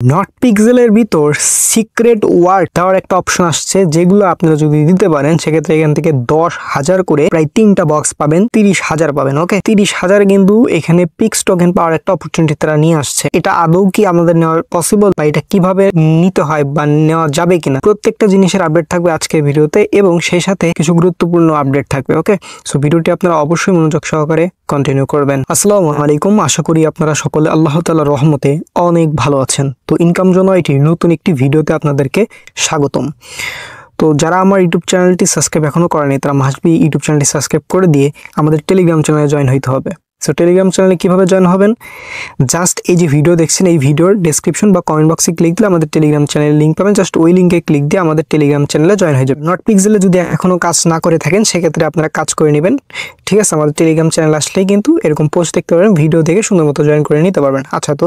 Not পিক্সেলের ভিতর secret word দেওয়ার একটা অপশন আসছে, যেগুলো আপনারা যদি দিতে পারেন সেক্ষেত্রে এখান থেকে 10,000 করে প্রায় 3টা বক্স পাবেন, 30,000 পাবেন। ওকে, 30,000 কিন্তু এখানে পিক্স টোকেন পাওয়ার একটা অপরচুনিটি তারা নিয়ে আসছে। এটা আদৌ কি আমাদের নেওয়া পসিবল, বা এটা কিভাবে নিতে হয় বা নেওয়া যাবে কিনা, প্রত্যেকটা জিনিসের আপডেট থাকবে আজকের ভিডিওতে, এবং সেই সাথে কিছু গুরুত্বপূর্ণ আপডেট থাকবে। ওকে, সো ভিডিওটি আপনারা অবশ্যই মনোযোগ সহকারে কন্টিনিউ করবেন। আসসালামু আলাইকুম, আশা করি আপনারা সকলে আল্লাহ তাআলার রহমতে অনেক ভালো আছেন। তো ইনকাম জোন আইটির নতুন একটি ভিডিওতে আপনাদেরকে স্বাগতম। তো যারা আমার ইউটিউব চ্যানেলটি সাবস্ক্রাইব এখনো করেনি তারা মাস্টবি ইউটিউব চ্যানেলটি সাবস্ক্রাইব করে দিয়ে আমাদের টেলিগ্রাম চ্যানেলে জয়েন হইতে হবে। সো টেলিগ্রাম চ্যানেলে কীভাবে জয়েন হবেন, জাস্ট এই যে ভিডিও দেখছেন এই ভিডিওর ডেসক্রিপশন বা কমেন্ট বক্সে ক্লিক দিলে আমাদের টেলিগ্রাম চ্যানেলের লিঙ্ক পাবেন। জাস্ট ওই লিঙ্কে ক্লিক দিয়ে আমাদের টেলিগ্রাম চ্যানেলে জয়েন হয়ে যাবে। নট পিক্সেলে যদি এখনও কাজ না করে থাকেন সেক্ষেত্রে আপনারা কাজ করে নেবেন, ঠিক আছে? আমাদের টেলিগ্রাম চ্যানেল আসলেই কিন্তু এরকম পোস্ট দেখতে পারবেন, ভিডিও দেখে সুন্দর মতো জয়েন করে নিতে পারবেন। আচ্ছা, তো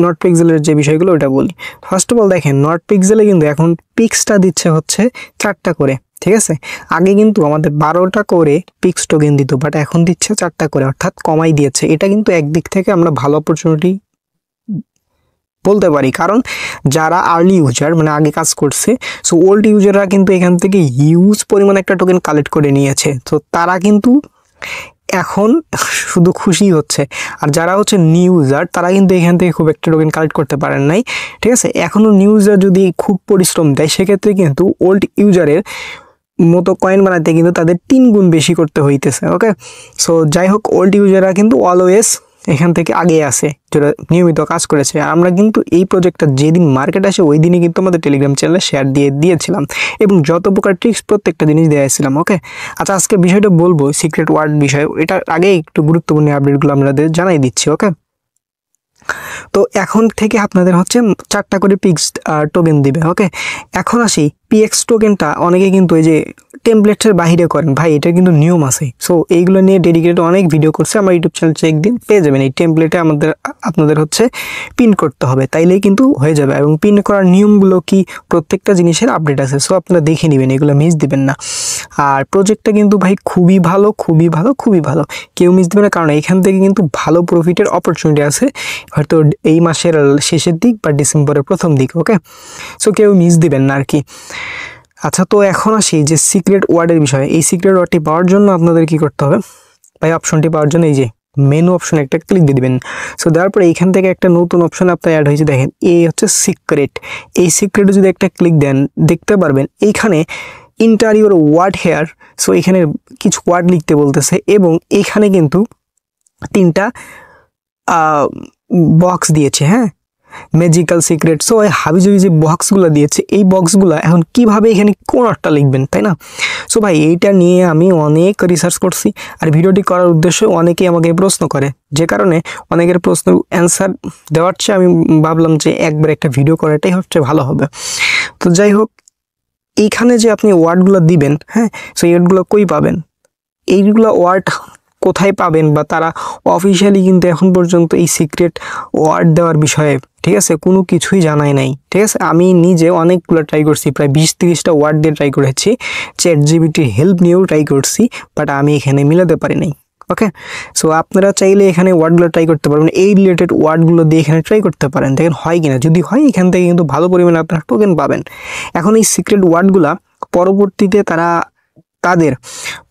নট পিক্সেলের যে বিষয়গুলো ওটা বলি। ফার্স্ট অফ অল দেখেন, নট পিক্সেলে কিন্তু এখন পিক্সটা দিচ্ছে হচ্ছে 4টা করে, ঠিক আছে? আগে কিন্তু আমাদের 12টা করে পিক্স টোকেন দিত, বাট এখন দিচ্ছে 4টা করে, অর্থাৎ কমাই দিয়েছে। এটা কিন্তু একদিক থেকে আমরা ভালো অপরচুনিটি বলতে পারি, কারণ যারা আর্লি ইউজার মানে আগে কাজ করছে, সো ওল্ড ইউজাররা কিন্তু এখান থেকে হিউজ পরিমাণ একটা টোকেন কালেক্ট করে নিয়েছে। তো তারা কিন্তু এখন শুধু খুশি হচ্ছে, আর যারা হচ্ছে নিউ ইউজার তারা কিন্তু এখান থেকে খুব একটা টোকেন কালেক্ট করতে পারেন নাই, ঠিক আছে? এখনও নিউ ইউজার যদি খুব পরিশ্রম দেয় সেক্ষেত্রে কিন্তু ওল্ড ইউজারের মতো কয়েন বানাতে কিন্তু তাদের 3 গুণ বেশি করতে হইতেছে। ওকে, সো যাই হোক, ওল্ড ইউজাররা কিন্তু অলওয়েজ এখান থেকে আগে আসে, যারা নিয়মিত কাজ করেছে। আমরা কিন্তু এই প্রজেক্টটা যেদিন মার্কেট আসে ওই দিনই কিন্তু আমাদের টেলিগ্রাম চ্যানেলে শেয়ার দিয়েছিলাম, এবং যত প্রকার ট্রিক্স প্রত্যেকটা জিনিস দিয়েছিলাম। ওকে, আচ্ছা, আজকে বিষয়টা বলবো সিক্রেট ওয়ার্ড বিষয়। এটার আগে একটু গুরুত্বপূর্ণ আপডেটগুলো আপনাদের জানাই দিচ্ছি। ওকে, তো এখন থেকে আপনাদের হচ্ছে 4টা করে পিক্স টোকেন দিবে। ওকে, এখন আসি পিএক্স টোকেনটা অনেকে কিন্তু এই যে টেমপ্লেটের বাইরে করেন, ভাই এটা কিন্তু নিয়ম আছে। সো এইগুলো নিয়ে ডেডিকেটেড অনেক ভিডিও করছে, আমার ইউটিউব চ্যানেল চেক দিন, পেয়ে যাবেন। এই টেমপ্লেটে আপনাদের হচ্ছে পিন করতে হবে, তাইলেই কিন্তু হয়ে যাবে। এবং পিন করার নিয়মগুলো কি, প্রত্যেকটা জিনিসের আপডেট আছে, সো আপনারা দেখে নেবেন, এগুলো মিস দিবেন না। আর প্রজেক্টটা কিন্তু ভাই খুবই ভালো, খুবই ভালো, খুবই ভালো, কেউ মিস দেবে না, কারণ এখান থেকে কিন্তু ভালো প্রফিটের অপরচুনিটি আছে, হয়তো এই মাসের শেষের দিক বা ডিসেম্বরের প্রথম দিক। ওকে, সো কেউ মিস দিবেন না আর কি। আচ্ছা, তো এখন আসি যে সিক্রেট ওয়ার্ডের বিষয়ে। এই সিক্রেট ওয়ার্ডটি পাওয়ার জন্য আপনাদের কি করতে হবে ভাই? অপশনটি পাওয়ার জন্য এই যে মেনু অপশন একটা ক্লিক দিয়ে দিবেন। সো দেওয়ার পরে এইখান থেকে একটা নতুন অপশন আপনার অ্যাড হয়েছে, দেখেন, এই হচ্ছে সিক্রেট। এই সিক্রেটে যদি একটা ক্লিক দেন দেখতে পারবেন এইখানে enter your word here. So এখানে কিছু ওয়ার্ড লিখতে বলতেছে, এবং এইখানে কিন্তু 3টা বক্স দিয়েছে, হ্যাঁ, ম্যাজিক্যাল সিক্রেট। সো এই হাবিজাবি যে বক্সগুলো দিয়েছে, এই বক্সগুলো এখন কিভাবে এখানে কোন একটা লিখবেন, তাই না? সো ভাই এইটা নিয়ে আমি অনেক রিসার্চ করছি, আর ভিডিওটি করার উদ্দেশ্যে অনেকেই আমাকে প্রশ্ন করে, যে কারণে অনেকের প্রশ্ন অ্যান্সার দেওয়ার চেয়ে আমি ভাবলাম যে একবার একটা ভিডিও করাটাই হচ্ছে ভালো হবে। তো যাই হোক, এইখানে যে আপনি ওয়ার্ডগুলো দিবেন, হ্যাঁ, সো এই ওয়ার্ডগুলো কই পাবেন, এইগুলো ওয়ার্ড কোথায় পাবেন, বা তারা অফিসিয়ালি কিন্তু এখন পর্যন্ত এই সিক্রেট ওয়ার্ড দেওয়ার বিষয়ে, ঠিক আছে, কোনো কিছুই জানাই নাই, ঠিক আছে? আমি নিজে অনেকগুলো ট্রাই করছি, প্রায় 20-30টা ওয়ার্ড দিয়ে ট্রাই করেছি, চ্যাটজিপিটির হেল্প নিয়েও ট্রাই করছি, বাট আমি এখানে মিলাতে পারি নাই। ওকে, সো আপনারা চাইলে এখানে ওয়ার্ডগুলো ট্রাই করতে পারবেন, এই রিলেটেড ওয়ার্ডগুলো দিয়ে এখানে ট্রাই করতে পারেন, দেখেন হয় কিনা। যদি হয় এখান থেকে কিন্তু ভালো পরিমাণে আপনারা টোকেন পাবেন। এখন এই সিক্রেট ওয়ার্ডগুলা পরবর্তীতে তাদের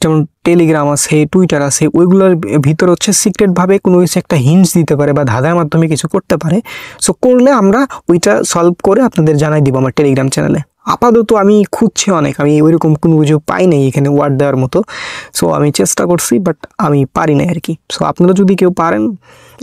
যেমন টেলিগ্রাম আছে, টুইটার আছে, ওইগুলোর ভিতর হচ্ছে সিক্রেটভাবে কোনো কিছু একটা হিন্টস দিতে পারে বা ধাঁধার মাধ্যমে কিছু করতে পারে। সো করলে আমরা ওইটা সলভ করে আপনাদের জানাই দিব আমার টেলিগ্রাম চ্যানেলে। আপাতত আমি খুঁজছি অনেক, আমি ওইরকম কোনো কিছু পাই নাই এখানে ওয়ার্ড দেওয়ার মতো। সো আমি চেষ্টা করছি, বাট আমি পারি না আর কি। সো আপনারা যদি কেউ পারেন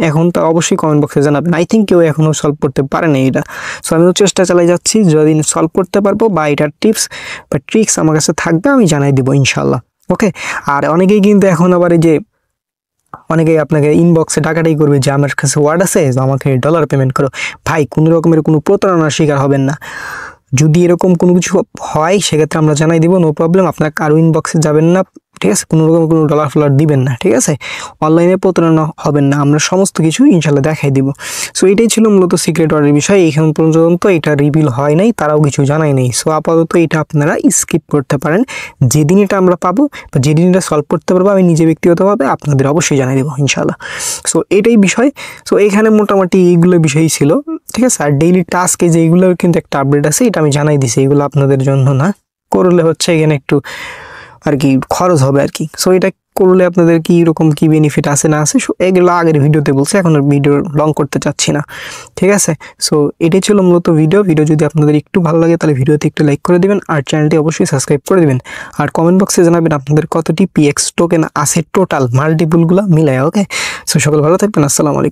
এখন, তা অবশ্যই কমেন্ট বক্সে জানাবেন। আই থিঙ্ক কেউ এখনও সলভ করতে পারে না এটা। সো আমিও চেষ্টা চালাই যাচ্ছি, যদি সলভ করতে পারবো বা এটার টিপস বা ট্রিক্স আমার কাছে থাকবে আমি জানাই দিব ইনশাল্লাহ। ওকে, আর অনেকেই কিন্তু এখন আবার এই যে অনেকেই আপনাকে ইনবক্সে টাকাটাই করবে যে আমার কাছে ওয়ার্ড আছে, আমাকে ডলার পেমেন্ট করো। ভাই, কোনো রকমের কোনো প্রতারণার শিকার হবেন না। যদি এরকম কোনো কিছু হয় সেক্ষেত্রে আমরা জানাই দিব, নো প্রবলেম। আপনার কারো ইনবক্সে যাবেন না, ঠিক আছে? কোনো রকম কোনো ডলার ফলার দিবেন না, ঠিক আছে? অনলাইনে প্রতারণা হবেন না, আমরা সমস্ত কিছু ইনশাল্লাহ দেখাই দিব। সো এটাই ছিল মূলত সিক্রেট ওয়ার্ডের বিষয়। এখন পর্যন্ত এটা রিভিল হয় নাই, তারাও কিছু জানাই নেই। সো আপাতত এটা আপনারা স্কিপ করতে পারেন। যেদিন এটা আমরা পাবো বা যেদিন এটা সলভ করতে পারবো আমি নিজে ব্যক্তিগতভাবে আপনাদের অবশ্যই জানাই দেবো ইনশাল্লাহ। সো এটাই বিষয়। সো এখানে মোটামুটি এইগুলো বিষয়ই ছিল। ঠিক আছে। আর ডেইলি টাস্কে যেগুলোর কিন্তু একটা আপডেট আছে, এটা আমি জানাই দিছি, এগুলো আপনাদের জন্য না, করলে হচ্ছে এখানে একটু আর কি খরচ হবে আর কি। সো এটা করলে আপনাদের কি রকম কি বেনিফিট আছে না আছে এগুলো আগের ভিডিওতে বলছি, এখন আর ভিডিও লং করতে চাচ্ছি না, ঠিক আছে। সো এটাই ছিল মূলত ভিডিও যদি আপনাদের একটু ভালো লাগে তাহলে ভিডিওতে একটু লাইক করে দিবেন আর চ্যানেলটি অবশ্যই সাবস্ক্রাইব করে দিবেন। আর কমেন্ট বক্সে জানাবেন আপনাদের কতটি PX টোকেন আছে টোটাল মাল্টিপুলগুলো মিলায়, ওকে। সো সকল ভালো থাকবেন, আসসালামু আলাইকুম।